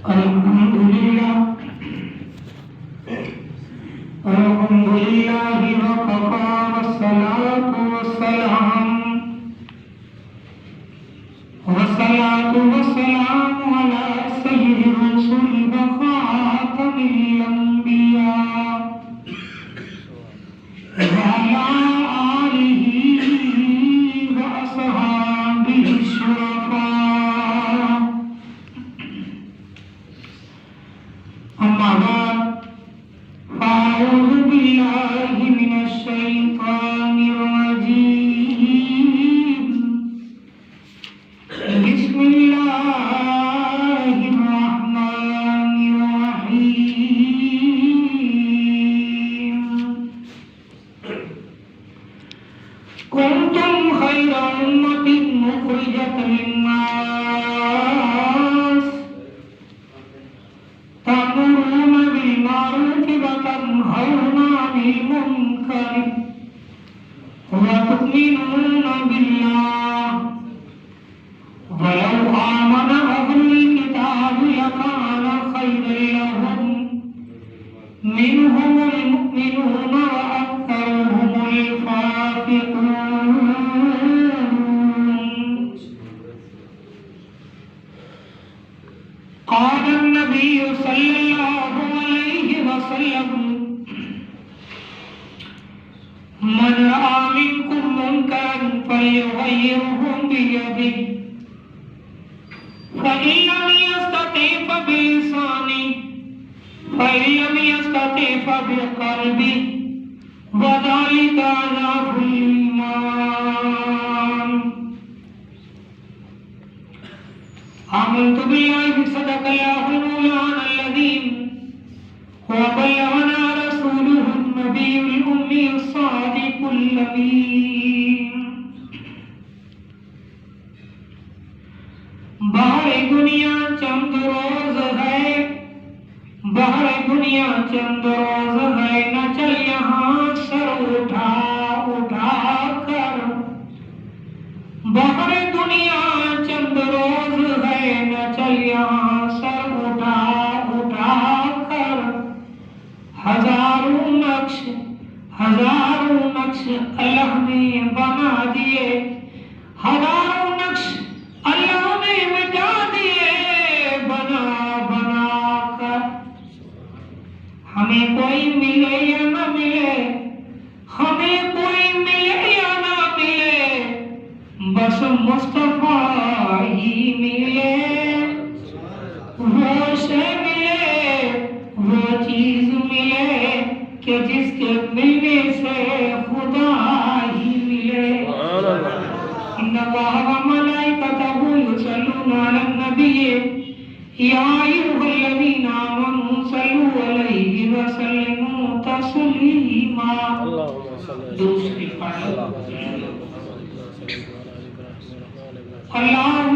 الحمد لله وكفى والصلاة والسلام على سيد الرسل وخاتم الأنبياء وعلى آله وأصحابه الشرفاء. أما بعد فأعوذ بالله من الشيطان الرجيم. بسم الله الرحمن الرحيم. كنتم خير أمة أخرجت للناس تأمرون بالمعروف وتنهون عن المنكر وتؤمنون بالله ولو آمن أهل الكتاب لكان خيرا لهم منهم المؤمنون وأكثرهم الفاسقون. قال النبي صلى الله عليه وسلم: من رأى منكم منكرا فليغيره بيده فإن لم يستطع فبلسانه فإن لم يستطع فبقلبه وذلك أضعف الإيمان. آمنت بالله صدق الله المولانا العظيم وبلغنا رسوله النبي الأمي الصادق الأمين. بہر دنیا چند روز ہے، بہر دنیا چند روز ہے، نہ چل یہاں سر اٹھا اٹھا کر. بہر دنیا چند روز ہے، نہ چل یہاں سر اٹھا اٹھا کر. ہزاروں نقش اللہ نے بنا دیے، ہزاروں نقش اللہ نے مٹا دیے بنا بنا کر. ہمیں کوئی ملے یا نہ ملے، ہمیں کوئی ملے یا نہ ملے، بس مصطفیٰ ہی ملے. وہ شے ملے، وہ چیز ملے کہ جس کے ملنے سے خدا ہی ملے. ان اللہ وملائکتہ یصلون علی النبی یا ایھا الذین آمنوا صلوا علیہ وسلموا تسلیما. دوسری پڑھ. اللہم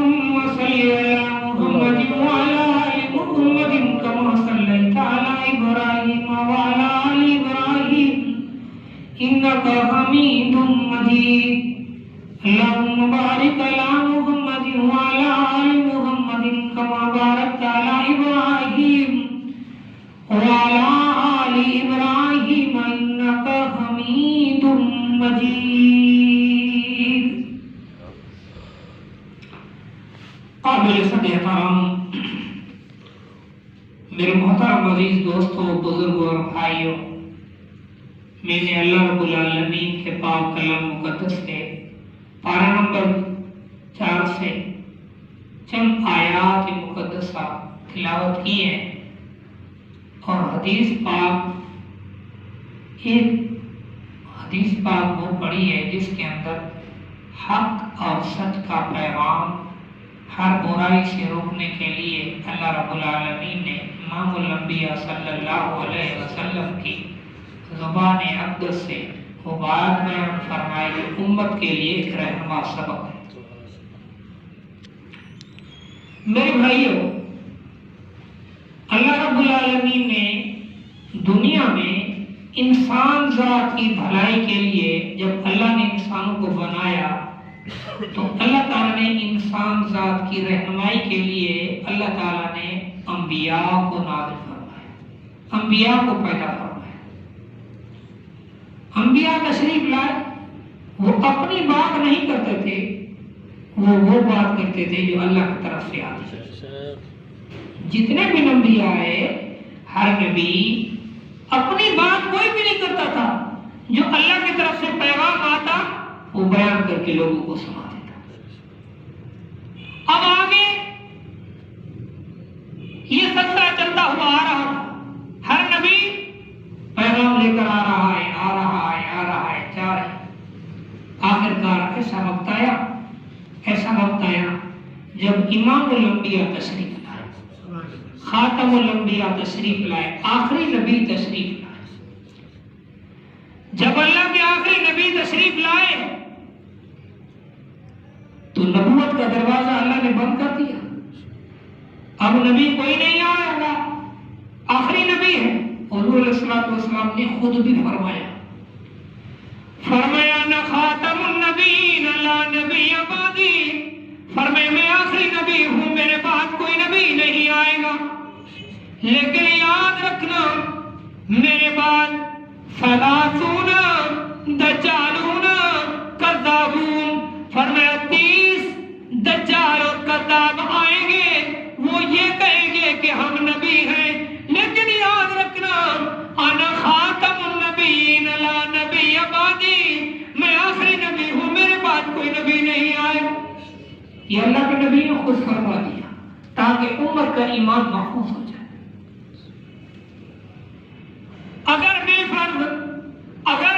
صلی علی محمد وعلی آل محمد کما صلیت علی ابراہیم وعلی آل ابراہیم انک حمید مجید. اللہم بارک علی محمد وعلی آل محمد کما بارکت علی ابراہیم وعلی آل ابراہیم انک حمید مجید. قابل صد احترام میرے محترم عزیز دوستوں، بزرگوں اور بھائیوں، میں نے اللہ رب العالمین کے پاک کلام مقدس سے پارہ نمبر 4 سے چند آیات مقدسہ تلاوت کی ہے اور حدیث پاک وہ پڑھی ہے جس کے اندر حق اور سچ کا پیغام، ہر برائی سے روکنے کے لیے اللہ رب العالمین نے امام الانبیاء صلی اللہ علیہ وسلم کی زبان اقدس سے وہ بات بیان فرمائی جو امت کے لیے ایک رہنما سبق ہے. میرے بھائیوں، اللہ رب العالمین نے دنیا میں انسان ذات کی بھلائی کے لیے جب اللہ نے انسانوں کو بنایا تو اللہ تعالیٰ نے انسان ذات کی رہنمائی کے لیے اللہ تعالیٰ نے انبیاء کو نازل فرمایا، انبیاء کو پیدا فرمایا۔ انبیاء تشریف لائے، وہ اپنی بات نہیں کرتے تھے، وہ بات کرتے تھے جو اللہ کی طرف سے آتی ہے۔ جتنے بھی نبی آئے، ہر نبی اپنی بات کوئی بھی نہیں کرتا تھا، جو اللہ کی طرف سے پیغام آتا وہ بیان کر کے لوگوں کو سنا دیتا۔ اب آگے یہ سلسلہ چلتا ہوا آ رہا تھا، ہر نبی پیغام لے کر آ رہا ہے، آ رہا ہے، آ رہا ہے، جا رہا ہے۔ آخرکار ایسا وقت آیا جب امام الانبیاء تشریف لائے، خاتم الانبیاء تشریف لائے، آخری نبی تشریف لائے۔ جب اللہ کے آخری نبی تشریف لائے تو نبوت کا دروازہ اللہ نے بند کر دیا، اب نبی کوئی نہیں آئے گا، آخری نبی ہے۔ حضور علیہ السلام نے خود بھی فرمایا نہ خاتم النبیین لا نبی بعدی، فرمایا میں آخری نبی ہوں، میرے بعد کوئی نبی نہیں آئے گا، لیکن یاد رکھنا میرے بعد ثلاثون دجالون کذابون، فرمایا 30 دجال اور کذاب آئیں گے، وہ یہ کہیں گے کہ ہم نبی ہیں، لیکن یاد رکھنا انا خاتم النبیین لا نبی بعدی، میں آخری نبی ہوں، میرے بعد کوئی نبی نہیں آئے۔ یہ اللہ کے نبی نے خود فرما دیا تاکہ امت کا ایمان محفوظ ہو جائے۔ اگر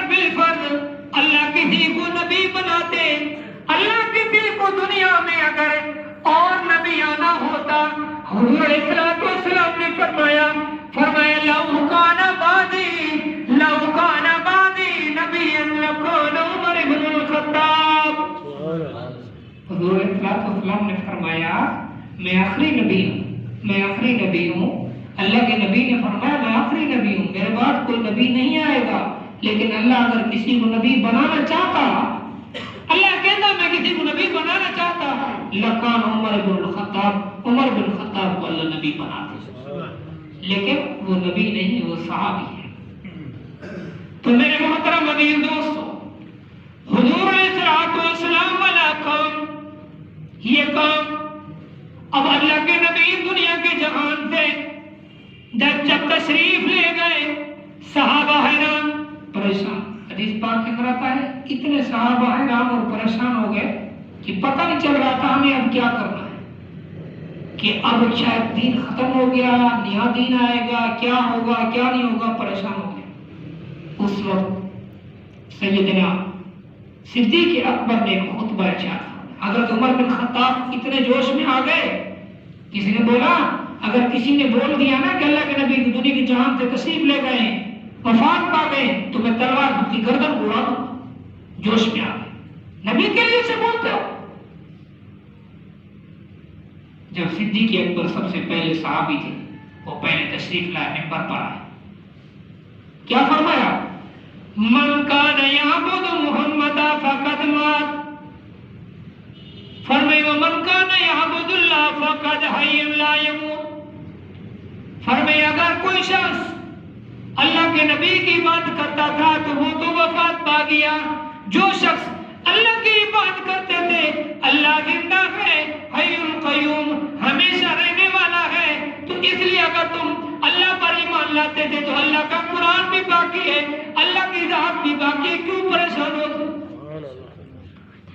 بالفرض اللہ کسی کو نبی بناتے، اللہ کسی کو دنیا میں اگر اور نبی آنا ہوتا، حضور علیہ السلام نے فرمایا لو کان بعدی نبی لکان عمر بن الخطاب۔ حضور علیہ السلام نے فرمایا میں آخری نبی ہوں، اللہ کے نبی نے فرمایا میں آخری نبی ہوں، میرے بعد کوئی نبی نہیں آئے گا، لیکن اللہ اگر کسی کو نبی بنانا چاہتا، اللہ کہتا میں کسی کو نبی بنانا چاہتا، لکان عمر بن الخطاب کو اللہ نبی بنا دے، لیکن وہ نبی نہیں، وہ صحابی ہے۔ تو میرے محترم عزیز دوستو، حضور علیہ السلام والا کام، یہ کام اب اللہ کے نبی دنیا کے جہان سے جب تشریف لے گئے، صحابہ حیران پریشان۔ حدیث پاک کے اندر آتا ہے اتنے صحابہ حیران اور پریشان ہو گئے کہ پتہ نہیں چل رہا تھا ہمیں اب کیا کرنا ہے، کہ اب شاید دین ختم ہو گیا، نیا دین آئے گا، کیا ہوگا کیا نہیں ہوگا، پریشان ہو گئے۔ اس وقت سیدنا صدیق اکبر نے ایک خطبہ ارشاد، حضرت عمر بن خطاب اتنے جوش میں آ گئے، کسی نے بولا، اگر کسی نے بول دیا نا کہ اللہ کے نبی دنیا کی جہان سے تشریف لے گئے، وفات پا گئے، تو میں تلوار کی گردن اڑا دوں، جوش میں آ گئے، نبی کے لیے سے بولتے ہو۔ جب صدیق اکبر سب سے پہلے صحابی تھے، وہ پہلے تشریف لائے، ممبر پر آئے، کیا فرمایا؟ من کان یعبد محمد فقد مات، فرمایا ومن کان یعبد اللہ فقد حی لا یموت، فرمایا اگر کوئی شخص اللہ کے نبی کی بات کرتا تھا تو وہ تو وفات پا گیا، جو شخص اللہ کی بات کرتے تھے، اللہ زندہ ہے، حی القیوم، ہمیشہ رہنے والا ہے، تو اس لیے اگر تم اللہ پر ایمان لاتے تھے تو اللہ کا قرآن بھی باقی ہے، اللہ کی ذات بھی باقی ہے، کیوں پریشان ہو تم؟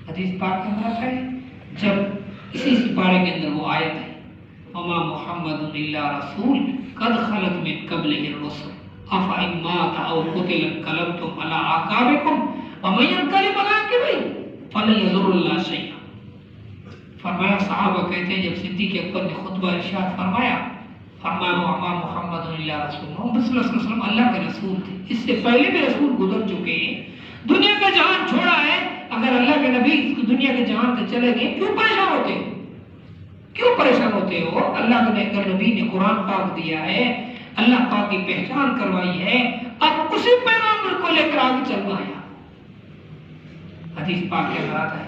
حدیث پاک کے اندر ہے جب اسی سپارے کے اندر وہ آیت ہے وما محمد الا رسول قد خلت من قبلہ الرسل افإن مات او قتل انقلبتم على اعقابکم ومن ينقلب على عقبیہ فلن يضر اللہ شیئا۔ فرمایا صحابہ کہتے ہیں جب صدیق اکبر نے خطبہ ارشاد فرمایا وما محمد الا رسول، محمد صلی اللہ علیہ وسلم اللہ کے رسول تھے، اس سے پہلے بھی رسول گزر چکے ہیں، دنیا کا جہان چھوڑا ہے، اگر اللہ کے نبی دنیا کے جہان سے چلے گئے کیوں پریشان ہوتے ہو؟ اللہ کے نبی نے قرآن پاک دیا ہے، اللہ پاک کی پہچان کروائی ہے، اب اسی پیغام کو لے کر آگے چلنا ہے۔ حدیث پاک کے اندر آتا ہے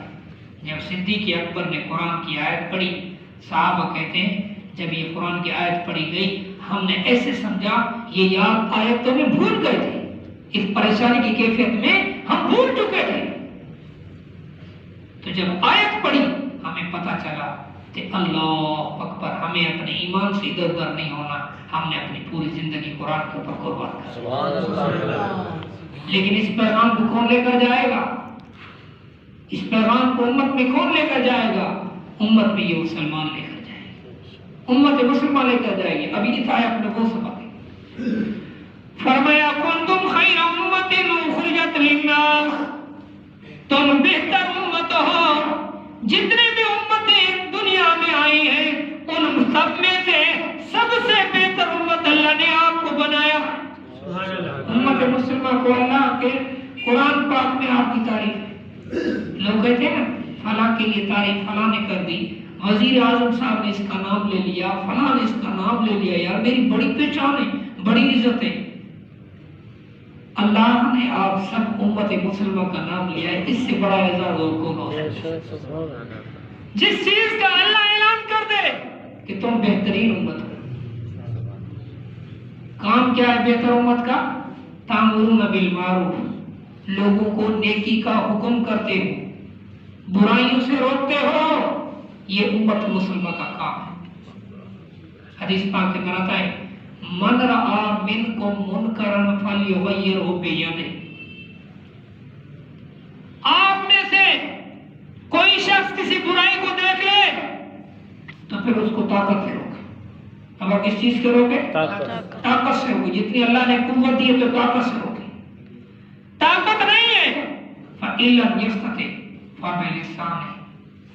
جب صدیق اکبر نے قرآن کی آیت پڑھی، صحابہ کہتے ہیں جب یہ قرآن کی آیت پڑھی گئی ہم نے ایسے سمجھا یہ یاد آیت تو میں بھول گئے تھے، اس پریشانی کی کیفیت میں ہم بھول چکے تھے۔ تو جب آیت پڑھی ہمیں پتہ چلا کہ اللہ اکبر، ہمیں اپنے ایمان سے ادھر ادھر نہیں ہونا، ہم نے اپنی پوری زندگی قرآن کے اوپر قربان کر دی۔ لیکن اس پیغام کو کون لے کر جائے گا؟ اس پیغام کو امت میں کون لے کر جائے گا؟ امت میں یہ مسلمان لے کر جائے گا، امت مسلمان لے کر جائے گی۔ ابھی اس آیت میں وہ سبق ہے، فرمایا کنتم خیر امت اخرجت للناس، تم بہتر امت ہو، جتنے بھی امتیں دنیا میں آئی ہیں ان سب میں سے سب سے بہتر امت اللہ نے آپ کو بنایا۔ امت مسلمہ کو اللہ کے قرآن پاک میں آپ کی تعریف ہے۔ لوگ کہتے ہیں نا فلاں کے لیے تعریف فلاں نے کر دی، وزیر اعظم صاحب نے اس کا نام لے لیا، فلاں نے اس کا نام لے لیا، یار میری بڑی پہچان ہے، بڑی عزت ہے۔ اللہ نے آپ سب امت مسلمہ کا نام لیا ہے، اس سے بڑا اعزاز اور کون ہو سکتا ہے؟ جس چیز کا اللہ اعلان کر دے کہ تم بہترین امت ہو۔ کام کیا ہے بہتر امت کا؟ تامرون بالمعروف، لوگوں کو نیکی کا حکم کرتے ہو، برائیوں سے روکتے ہو، یہ امت مسلمہ کا کام ہے۔ حدیث پاک کے اندر آتا ہے من رأى منکم منکرا فلیغیرہ بیدہ، آپ میں سے کوئی شخص کسی برائی کو دیکھ لے تو پھر اس کو طاقت سے روکے۔ اگر کس چیز سے روکے؟ طاقت سے روکے۔ جتنی اللہ نے قوت دی ہے تو طاقت سے روکے۔ طاقت نہیں ہے فَإِن لَمْ يَسْتَطِعْ فَبِلِسَانِهِ،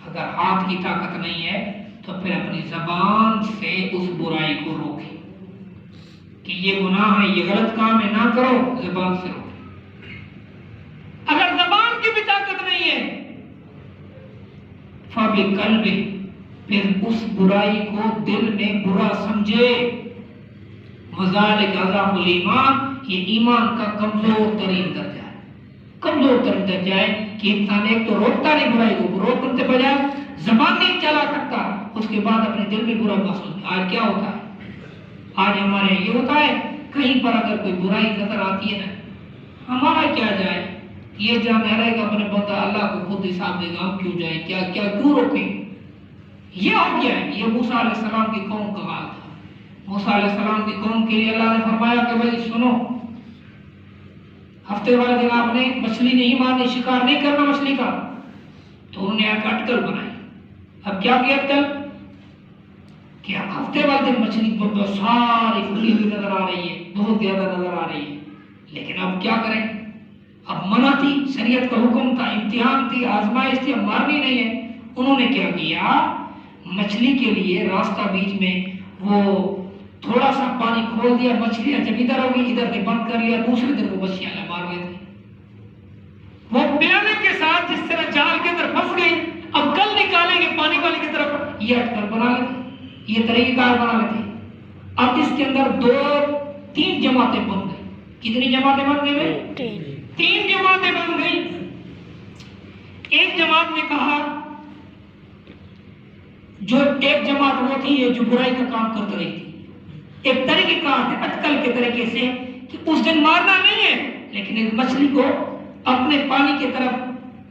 اگر ہاتھ کی طاقت نہیں ہے تو پھر اپنی زبان سے اس برائی کو روکے کہ یہ گناہ ہے، یہ غلط کام ہے، نہ کرو، زبان سے روکے۔ اگر زبان کی بھی طاقت نہیں ہے فَبِقَلْبِهِ، پھر اس برائی کو دل میں برا سمجھے۔ وَذَلِكَ أَضْعَفُ الْإِيمَانِ، یہ ایمان کا کمزور ترین درجہ ہے۔ کمزور ترین درجہ ہے کہ انسان ایک تو روکتا نہیں برائی کو، روکنے کے بجائے زبان نہیں چلا سکتا، اس کے بعد اپنے دل میں برا محسوس۔ آج کیا ہوتا ہے؟ آج ہمارے یہ ہوتا ہے کہیں پر اگر کوئی برائی نظر آتی ہے نا، ہمارا کیا جائے، یہ جانے رہے گا اپنے بندہ، اللہ کو خود حساب دے گا، ہم کیوں جائیں، کیوں روکیں۔ یہ ہو گیا ہے۔ یہ موسیٰ علیہ السلام کی قوم کا حال تھا۔ موسیٰ علیہ السلام کی قوم کے لیے اللہ نے فرمایا کہ بھائی سنو، ہفتے والے دن آپ نے مچھلی نہیں مارنی، شکار نہیں کرنا مچھلی کا، تو انہوں نے ایک اٹکل بنائی۔ اب کیا کیا اٹکل کہ ہفتے والے دن مچھلی ساری کھلی ہوئی نظر آ رہی ہے، بہت زیادہ نظر آ رہی ہے، لیکن اب کیا کریں؟ اب منع تھی، شریعت کا حکم تھا، امتحان تھی، آزمائش تھی، اب مارنی نہیں ہے۔ انہوں نے کیا کیا؟ مچھلی کے لیے راستہ بیچ میں وہ تھوڑا سا پانی کھول دیا، مچھلیاں جب ادھر ہوگی ادھر سے بند کر لیا، دوسرے دن وہ مچھلیاں مار لیتے۔ وہ پیانے کے ساتھ جس طرح جال کے اندر پھنس گئی، اب کل نکالیں گے پانی والے کی طرف، یہ اٹکل بنا لیتے، یہ طریقہ کار بنا لیتے۔ اب اس کے اندر 2-3 جماعتیں بن گئی۔ کتنی جماعتیں بن گئی؟ 3 جماعتیں بن گئی۔ ایک جماعت نے کہا، جو ایک جماعت وہ تھی جو برائی کا کام کرتے رہی تھی، ایک طریقہ کار ہے اٹکل کے طریقے سے کہ اس دن مارنا نہیں ہے، لیکن ایک مچھلی کو اپنے پانی کی طرف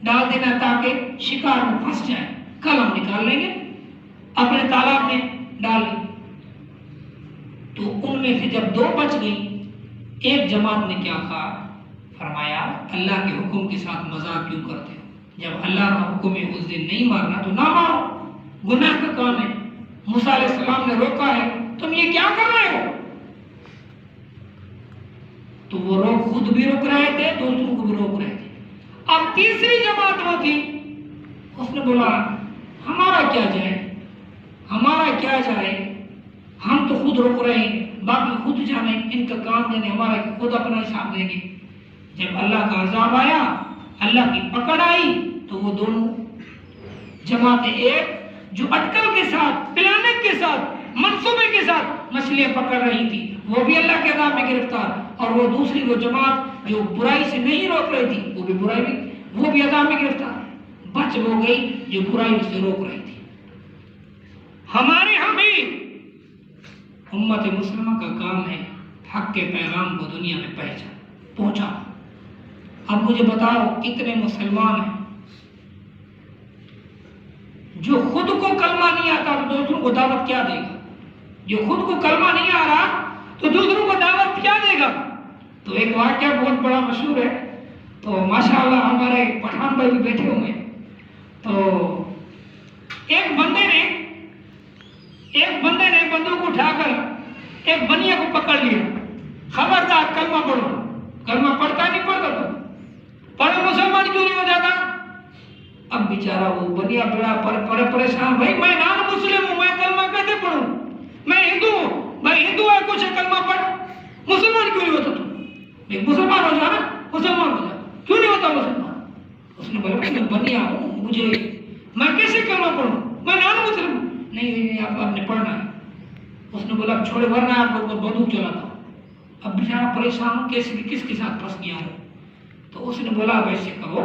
ڈال دینا تاکہ شکار میں پھنس جائے، کل ہم نکال لیں گے، اپنے تالاب میں ڈال لیں۔ تو ان میں سے جب 2 بچ گئی، ایک جماعت نے کیا کہا، فرمایا اللہ کے حکم کے ساتھ مذاق کیوں کرتے ہو؟ جب اللہ کا حکم ہے اس دن نہیں مارنا تو نہ مارو، گناہ کا کام ہے، موسیٰ علیہ السلام نے روکا ہے، تم یہ کیا کر رہے ہو؟ تو وہ لوگ خود بھی روک رہے تھے، دوسروں کو بھی روک رہے تھے۔ اب تیسری جماعت وہ تھی، اس نے بولا ہمارا کیا جائے، ہمارا کیا جائے، ہم تو خود روک رہے ہیں، باقی خود جانے، ان کا کام نہیں، ہمارا خود اپنا حساب دیں گے۔ جب اللہ کا عذاب آیا، اللہ کی پکڑ آئی، تو وہ دونوں جماعتیں، ایک جو اٹکل کے ساتھ، پلاننگ کے ساتھ، منصوبے کے ساتھ مچھلیاں پکڑ رہی تھی، وہ بھی اللہ کے عذاب میں گرفتار، اور وہ دوسری وہ جماعت جو برائی سے نہیں روک رہی تھی، وہ بھی عذاب میں گرفتار۔ بچ وہ گئی جو برائی سے روک رہی تھی۔ ہمارے ہاں بھی امت مسلمہ کا کام ہے حق کے پیغام کو دنیا میں پہنچا۔ اب مجھے بتاؤ کتنے مسلمان ہیں جو خود کو کلمہ نہیں آتا تو دوسروں کو دعوت کیا دے گا؟ جو خود کو کلمہ نہیں آ رہا تو دوسروں کو دعوت کیا دے گا؟ تو ایک واقعہ بہت بڑا مشہور ہے، تو ماشاءاللہ ہمارے پٹھان بھائی بھی بیٹھے ہوئے ہیں۔ تو ایک بندے نے بندوق اٹھا کر ایک بنیا کو پکڑ لیا، خبردار کلمہ پڑھو۔ کلمہ پڑھتا نہیں پڑھتا تو پڑھو، مسلمان کیوں نہیں ہو جاتا؟ اب بیچارہ وہ بنیا بڑا پریشان، بھائی میں نان مسلم ہوں، میں کلمہ کیسے پڑھوں؟ میں ہندو ہوں، بھائی ہندو ہے کچھ کلمہ پڑھ، مسلمان کیوں نہیں ہوتا تو؟ ایک مسلمان ہو جا نا، مسلمان ہو جا، کیوں نہیں ہوتا مسلمان؟ اس نے بولا میں بنیا ہوں، میں کیسے کلمہ پڑھوں؟ میں نان مسلم ہوں۔ نہیں آپ نے پڑھنا ہے۔ اس نے بولا چھوڑے ورنہ آپ کو بندوق چلاتا ہوں۔ اب بیچارہ پریشان ہوں، کس کے ساتھ پھنس گیا ہوں؟ تو اس نے بولا اب ایسے کرو،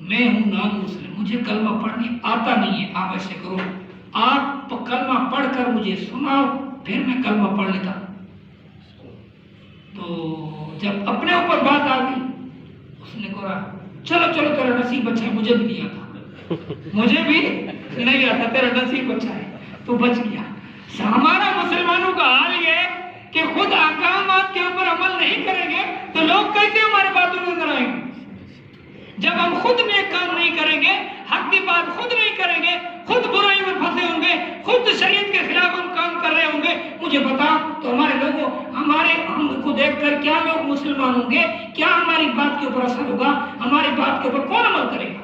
میں ہوں نان مسلم، مجھے کلمہ پڑھنے آتا نہیں ہے، آپ ایسے کرو آپ کلمہ پڑھ کر مجھے سناؤ، پھر میں کلمہ پڑھ لیتا ہوں۔ تو جب اپنے اوپر بات آ گئی اس نے کہا چلو تیرا نصیب اچھا ہے، مجھے بھی نہیں آتا، تیرا نصیب اچھا ہے تو بچ گیا۔ ہمارا مسلمانوں کا حال یہ ہے کہ خود احکامات کے اوپر عمل نہیں کریں گے تو لوگ کیسے ہمارے باتوں میں اندر آئیں گے؟ جب ہم خود نیک کام نہیں کریں گے، حق کی بات خود نہیں کریں گے، خود برائی میں پھنسے ہوں گے، خود شریعت کے خلاف ہم کام کر رہے ہوں گے، مجھے بتاؤ تو ہم کو دیکھ کر کیا لوگ مسلمان ہوں گے؟ کیا ہماری بات کے اوپر اثر ہوگا؟ ہماری بات کے اوپر کون عمل کرے گا؟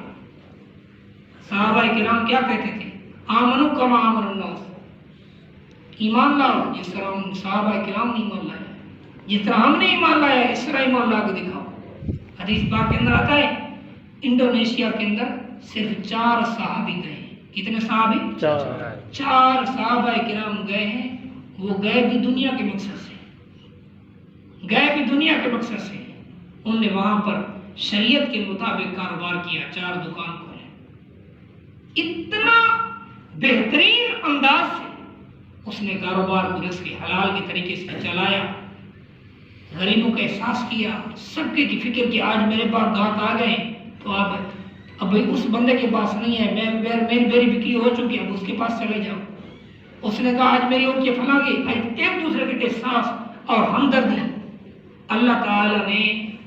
صحابہ کرام کیا کہتے تھے؟ آمنو کما آمن الناس، ایمان لاؤ جس طرح صحابہ کرام نے ایمان لایا، جس طرح ہم نے ایمان لایا اس طرح ایمان لا کے دکھاؤ۔ حدیث پاک کے اندر آتا ہے انڈونیشیا کے اندر صرف 4 صحابی گئے ہیں۔ کتنے صحابی؟ 4 صحابہ کرام گئے ہیں، وہ گئے بھی دنیا کے مقصد سے، انہوں نے وہاں پر شریعت کے مطابق کاروبار کیا، 4 دکان کھولے، اتنا بہترین انداز سے اس نے کاروبار کو رزق حلال کے طریقے سے چلایا، غریبوں کا احساس کیا، سب کی فکر کی آج میرے پاس گاہک آ گئے تو اب اس بندے کے پاس نہیں ہے، میری بکری ہو چکی ہے، اب اس کے پاس چلے جاؤ۔ اس نے کہا آج میری ہو کے فلاں گئی، ایک دوسرے کے احساس اور ہمدردی۔ اللہ تعالیٰ نے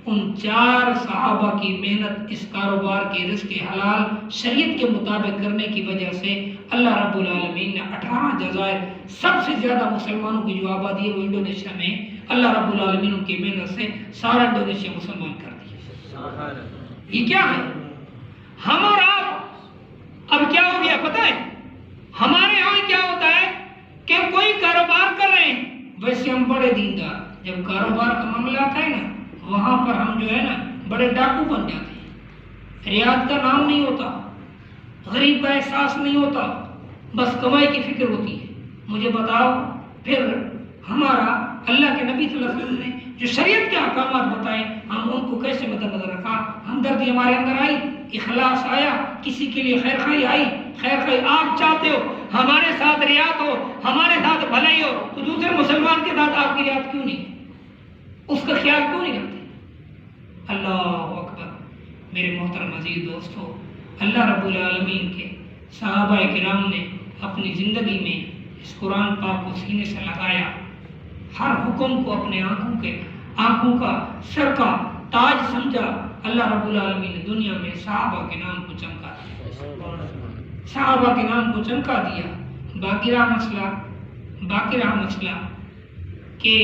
ان 4 صحابہ کی محنت اس کاروبار کے رزق حلال شریعت کے مطابق کرنے کی وجہ سے اللہ رب العالمین نے 18 جزائر، سب سے زیادہ مسلمانوں کی جو آبادی ہے وہ انڈونیشیا میں، اللہ رب العالمین ان کی محنت سے سارا انڈونیشیا مسلمان کر دیا۔ یہ کیا ہے؟ ہم اور آپ اب کیا ہو گیا پتہ ہے؟ ہمارے یہاں کیا ہوتا ہے کہ کوئی کاروبار کر رہے ہیں، ویسے ہم بڑے دیندار، جب کاروبار کا معاملہ آتا ہے نا وہاں پر ہم جو ہے نا بڑے ڈاکو بن جاتے ہیں، ریاض کا نام نہیں ہوتا، غریب کا احساس نہیں ہوتا، بس کمائی کی فکر ہوتی ہے۔ مجھے بتاؤ پھر ہمارا اللہ کے نبی صلی اللہ علیہ وسلم نے جو شریعت کے احکامات بتائے ہم ان کو کیسے مد نظر رکھا؟ ہمدردی ہمارے اندر آئی، اخلاص آیا، کسی کے لیے خیر خواہی آئی۔ خیر خواہی آپ چاہتے ہو ہمارے ساتھ ریاض ہو، ہمارے ساتھ بھلائی ہو، تو دوسرے مسلمان کے ساتھ آپ کی ریاض کیوں نہیں؟ اس کا خیال کیوں نہیں رکھتے؟ اللہ اکبر۔ میرے محترم عزیز دوستو، اللہ رب العالمین کے صحابہ کرام نے اپنی زندگی میں اس قرآن پاک کو سینے سے لگایا، ہر حکم کو اپنے آنکھوں کا سر کا تاج سمجھا۔ اللہ رب العالمین نے دنیا میں صحابہ کے نام کو چمکا دیا، صحابہ کے نام کو چمکا دیا۔ باقی رہا مسئلہ کہ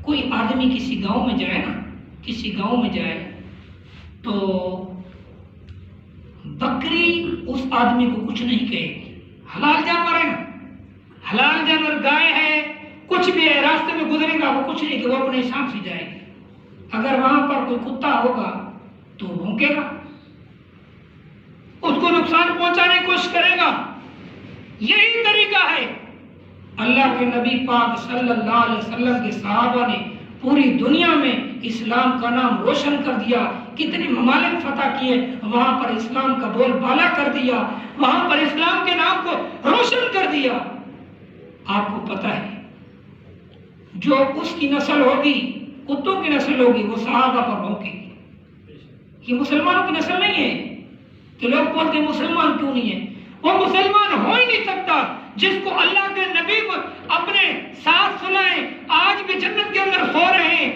کوئی آدمی کسی گاؤں میں جائے تو بکری اس آدمی کو کچھ نہیں کہے گی، حلال جانور ہے نا، حلال جانور گائے ہے، کچھ بھی ہے، راستے میں گزرے گا وہ کچھ نہیں کہ وہ اپنے حساب سے جائے گی۔ اگر وہاں پر کوئی کتا ہوگا تو بھونکے گا، اس کو نقصان پہنچانے کی کوشش کرے گا۔ یہی طریقہ ہے۔ اللہ کے نبی پاک صلی اللہ علیہ وسلم کے صحابہ نے پوری دنیا میں اسلام کا نام روشن کر دیا، کتنے ممالک فتح کیے، وہاں پر اسلام کا بول بالا کر دیا، وہاں پر اسلام کے نام کو روشن کر دیا۔ آپ کو پتہ ہے جو اس کی نسل ہوگی، کتوں کی نسل ہوگی، وہ صحابہ پر بھونکے گی. یہ مسلمانوں کی نسل نہیں ہے کہ لوگ بولتے ہیں مسلمان کیوں نہیں ہے. وہ مسلمان ہو ہی نہیں سکتا جس کو اللہ کے نبی کو اپنے ساتھ سنائے آج بھی جنت کے اندر سو رہے ہیں.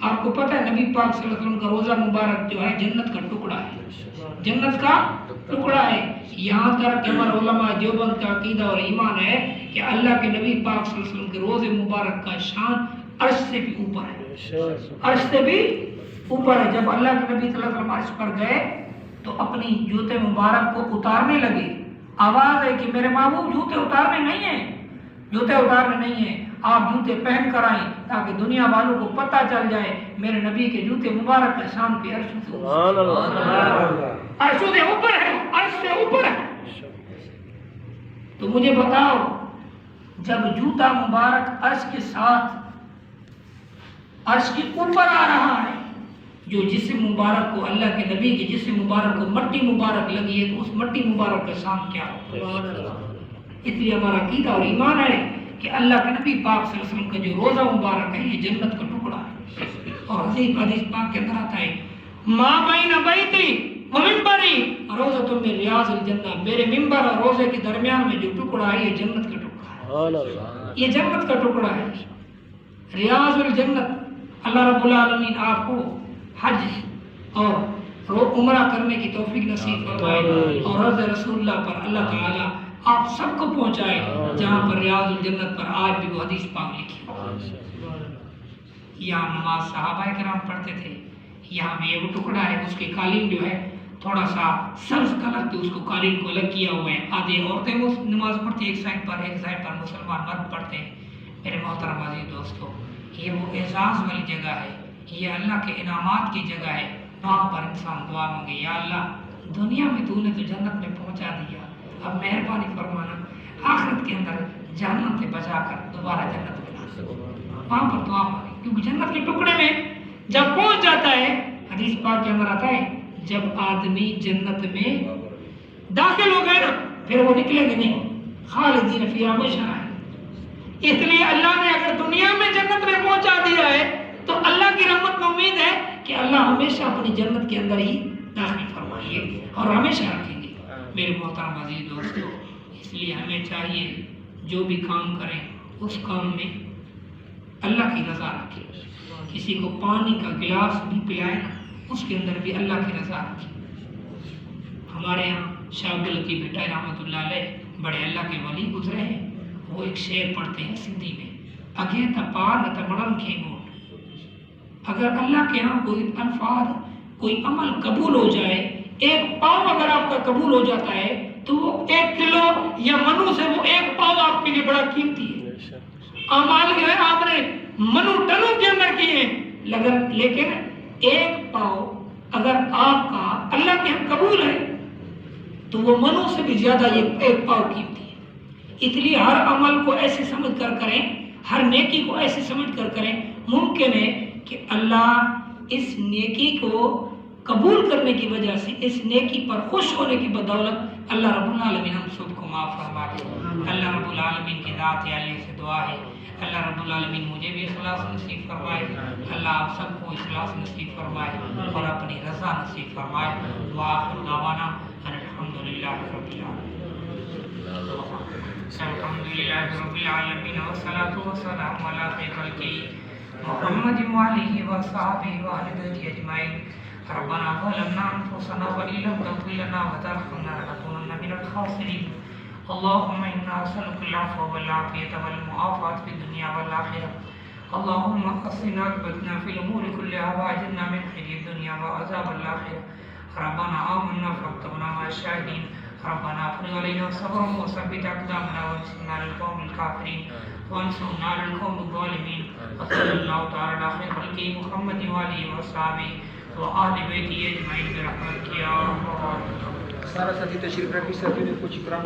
آپ کو پتہ ہے نبی پاک صلی اللہ علیہ وسلم کا روزہ مبارک جو ہے جنت کا ٹکڑا ہے، جنت کا ٹکڑا ہے. یہاں تک کہ ہمارے علماء دیوبند کا عقیدہ اور ایمان ہے کہ اللہ کے نبی پاک صلی اللہ علیہ وسلم کے روزے مبارک کا شان عرش سے بھی اوپر ہے، عرش سے بھی اوپر ہے. جب اللہ کے نبی صلی اللہ علیہ وسلم عرش پر گئے تو اپنی جوتے مبارک کو اتارنے لگے. آواز ہے کہ میرے محبوب جوتے اتارنے نہیں ہیں، جوتے اتارنے نہیں ہیں، آپ جوتے پہن کر آئیں تاکہ دنیا والوں کو پتہ چل جائے میرے نبی کے جوتے مبارک کا شان پہ عرش سے اوپر ہے، عرش سے اوپر ہے. تو مجھے بتاؤ جب جوتا مبارک عرش کے ساتھ عرش کے اوپر آ رہا ہے، جو جسم مبارک کو اللہ کے نبی کے جسم مبارک کو مٹی مبارک لگی ہے تو اس مٹی مبارک کا شان کیا ہو. اس لیے ہمارا عقیدہ اور ایمان ہے کہ اللہ کے نبی پاک صلی اللہ علیہ وسلم کا جو روزہ مبارک ہے یہ جنت کا ٹکڑا ہے. اور حدیث پاک کے اندر آتا ہے ما بین بیتی و منبری روضۃ من ریاض الجنہ، میرے ممبر اور روزے کے درمیان میں جو ٹکڑا ہے یہ جنت کا ٹکڑا ہے، یہ جنت کا ٹکڑا ہے. ریاض الجنت. اللہ رب العالمین آپ کو حج اور عمرہ کرنے کی توفیق نصیب فرمائے اور رضا رسول اللہ پر اللہ تعالی آپ سب کو پہنچائے جہاں پر ریاض الجنت پر آج بھی وہ حدیث پاک لکھی. یہاں نماز صحابہ کرام پڑھتے تھے، یہاں بھی یہ وہ ٹکڑا ہے، اس کی قالین جو ہے تھوڑا سا سبز کلر کی اس کو قالین کو الگ کیا ہوا ہے. آدھی عورتیں وہ نماز پڑھتی ایک سائڈ پر مسلمان مرد پڑھتے ہیں. میرے محترم عزیز دوستو، یہ وہ اعزاز والی جگہ ہے، یہ اللہ کے انعامات کی جگہ ہے. وہاں پر انسان دعا مانگے یا اللہ دنیا میں تو نے تو جنت میں پہنچا دیا، اب مہربانی فرمانا آخرت کے اندر جہنم سے بچا کر دوبارہ جنت میں لا. وہاں پر دعا مانگے کیونکہ جنت کے ٹکڑے میں جب پہنچ جاتا ہے، حدیث پاک کے اندر آتا ہے جب آدمی جنت میں داخل ہو گئے نا پھر وہ نکلے گے نہیں، خالدین فیہا ہمیشہ رہیں. اس لیے اللہ نے اگر دنیا میں جنت میں پہنچا دیا ہے تو اللہ کی رحمت میں امید ہے کہ اللہ ہمیشہ اپنی جنت کے اندر ہی داخل فرمائیے اور ہمیشہ رکھیں گے. میرے محترم عزیز دوستو، اس لیے ہمیں چاہیے جو بھی کام کریں اس کام میں اللہ کی رضا رکھیں. کسی کو پانی کا گلاس بھی پلائے نا اس کے اندر بھی اللہ کی رضا رکھیں. ہمارے یہاں شاہ عبداللطیف بھٹائی رحمۃ اللہ علیہ بڑے اللہ کے ولی گزرے ہیں، وہ ایک شعر پڑھتے ہیں سندھی میں، اگے تپا نتمڑن کے موٹ. اگر اللہ کے ہاں کوئی الفاظ کوئی عمل قبول ہو جائے، ایک پاؤں اگر آپ کا قبول ہو جاتا ہے تو وہ 1 کلو یا منو سے وہ 1 پاؤں آپ کے لیے بڑا قیمتی ہے. اعمال جو ہے آپ نے منو ٹنوں کے اندر کیے ہیں، لیکن 1 پاؤں اگر آپ کا اللہ کے ہاں قبول ہے تو وہ منو سے بھی زیادہ یہ 1 پاؤں قیمتی ہے. اس لیے ہر عمل کو ایسے سمجھ کر کریں، ہر نیکی کو ایسے سمجھ کر کریں. ممکن ہے کہ اللہ اس نیکی کو قبول کرنے کی وجہ سے، اس نیکی پر خوش ہونے کی بدولت اللہ رب العالمین ہم سب کو معاف فرما دے. اللہ رب العالمین کی ذات عالیہ سے دعا ہے اللہ رب العالمین مجھے بھی اخلاص نصیب فرمائے، اللہ آپ سب کو اخلاص نصیب فرمائے اور اپنی رضا نصیب فرمائے. وآخر دعوانا ان الحمدللہ رب العالمین. الحمدللہ رب العالمین والصلاة والسلام علی خیر خلقہ محمد وآلہ وصحبہ وآل بیتہ اجمعین. ربنا ظلمنا انفسنا وان لم تغفر لنا وترحمنا لنكونن من الخاسرين. اللهم انا نسألك العفو والعافية والمعافاة في الدنيا والآخرة. اللهم احسن عاقبتنا في الامور كلها واجرنا من خزي الدنيا وعذاب الآخرة. ربنا آمنا فاكتبنا مع الشاهدين. ربنا افرغ علينا صبرا وثبت اقدامنا وانصرنا على القوم الكافرين وانصرنا على القوم الظالمين. وصلى الله تعالى على خير خلقه محمد وآله وصحبه وآل بیتہ اجمعین برحمتک یا ارحم الراحمین. سارا ساتھی تشریف رکھی، ساتھی نے کچھ کرام